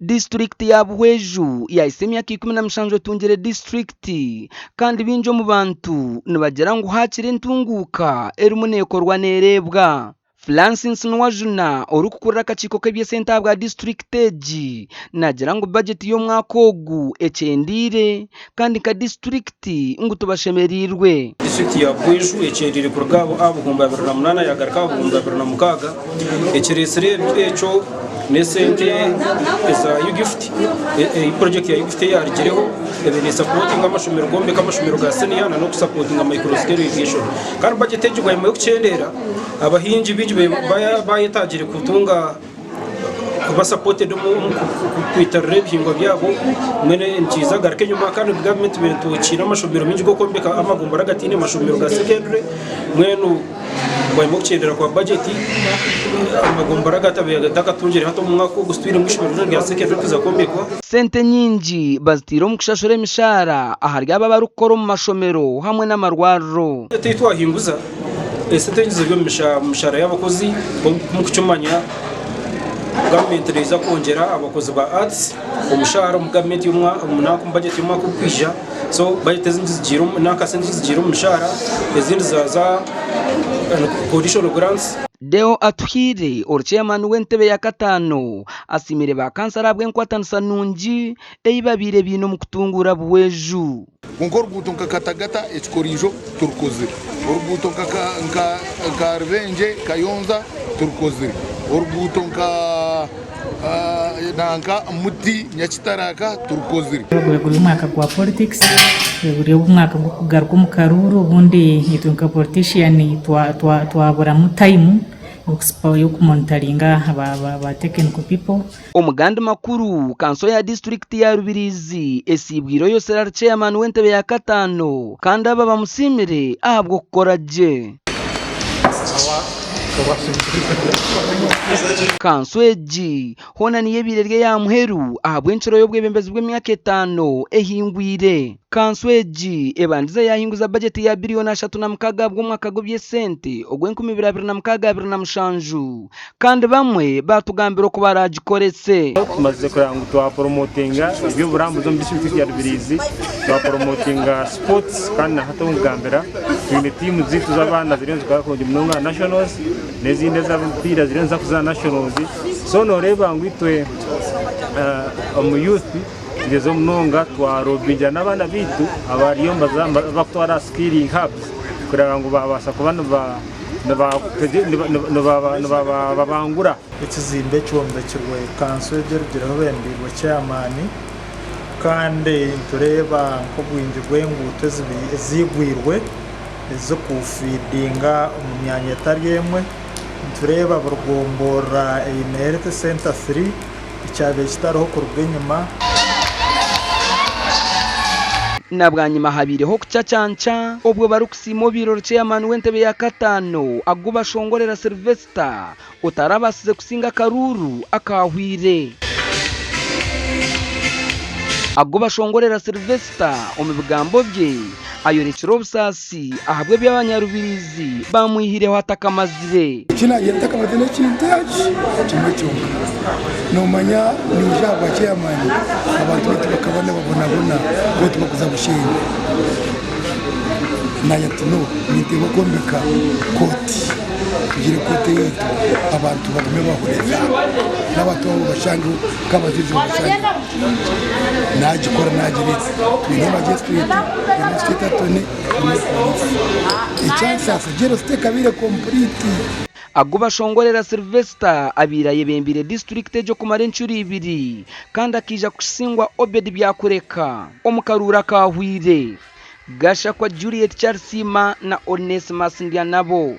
District ya Buhweju yahise imyaka 17 tungere district kandi binjo mu bantu nibagera ngo hakire ntunguka erimunekorwa nerebwa. Francis Nwajuna orukukurira akakiko k'ebyesenta bwa district egi nagira ngo budget yo mwaka ogu echendire kandi ka district ngo tubashemerirwe. District ya Buhweju echendire kurugabo abuhumba 2008 yagarika abuhumba 2006 echeresere echo nesente eza yugift project ya yugift yargireho ebene supporting amashomero gombe kamashomero ga senior na no supporting micro scale irrigation kandi budget egi gwaye kuchendera abahinji binji bayetagire kutunga kuba supported mu kwitarire bihingwa byabo mwene nkiza garike nyuma kandi government bintu kira amashomero minji go kombeka amagombo ragatine amashomero ga secondary mwenu bayimo kuchendera kwa budget amagombo ragatabe gatakatunjire hato mu mwaka gusubira mu ishomero rya secondary tuzakombekwa. Sente nyinji bazitiro mu kushashore mishara aharya baba barukoro mu mashomero hamwe n'amarwaro. Twahinguza sente zibyo mishara y'abakozi mu kucumanya government reza kongera abakozi ba arts umushahara mu government y'umwaka budget y'umwaka kwija so budget zingizigiro naka sente zigiro umushahara ezindi zaza conditional grants. Deo Atuhire chairman w'entebe ya katano asimire ba kansara bw'enkwatanisa nungi eyibabire bino mu kutungura Buhweju. Unkorbuto nkakatagata ekikorijo turukozire orubuto nka Rvenje Kayonza turukozire orubuto nanka muti Nyakitaraka turukozire. Buri mwaka kwa politics buri mwaka kugaruka mu karuru ubundi nitwe politician twabura mu time yo kumonitoringa aba technical people. Omuganda makuru kanso ya district ya Rubirizi esibwiro yose chairman w'entebe ya katano kandi aba bamusimire ahabwo kukoraje. Kanso eji hona niye birerye ya muheru ahabwo enchero y'obwebembezi bw'emyaka 5 ehingwire. Kanso eji ebandize yahinguza budget ya billion 3.6 bw'umwaka gw'ebyesente ogw'2026 kandi bamwe batugambira ko baragikoretse. Tumaze kurango twa promotinga ibyo burambuzo mu district ya Rubirizi twa promotinga sports kandi hato ngambira twine team zitu z'abana zirenze kwa konje munonga nationals nezinde z'abapira zirenze kuza nationals so no reba ngwitwe mu youth ngezo munonga twarobinja n'abana bitu abariyo bakutwara skilling hubs kugira ngo babasha kubana babangura ikizimbe cyombe kirwe kanso y'gerugeraho bembirwa cyamani kandi tureba ko bwinjirwe nguto zigwirwe zo kufidinga umyanya ataryemwe tureba burgombora health center 3 icyabe kitaraho kurugwenyuma nabwanyima habireho kucacyanca obwo barukusimo biro chairman w'entebe ya katano aguba shongorera Sylvester utarabasize kusinga karuru akahwire. Aguba shongorera Sylvester omubigambo bye ayorekero busasi ahabwe by'abanyarubirizi bamuhireho atakamazire. Kina yatakamazire kintaje kimwecyonga no manya ni ujagwa chairman abantu bakabona babona ngo tubakuza gushinga naya tuno nitego kombeka koti tugire kote yetu abantu bagume bahureza n'abato bashangu kabazizo bashangu najikora nagiritse ni magistrate ni state attorney icyansa sugero steka bire complete. Aguba shongorera Sylvester abiraye bembire district ejo kumara enchuri 2 kandi akija kusingwa Obed byakureka omukarura kahwire. Gasha kwa Juliet Charsima na Onesimus Ndianabo.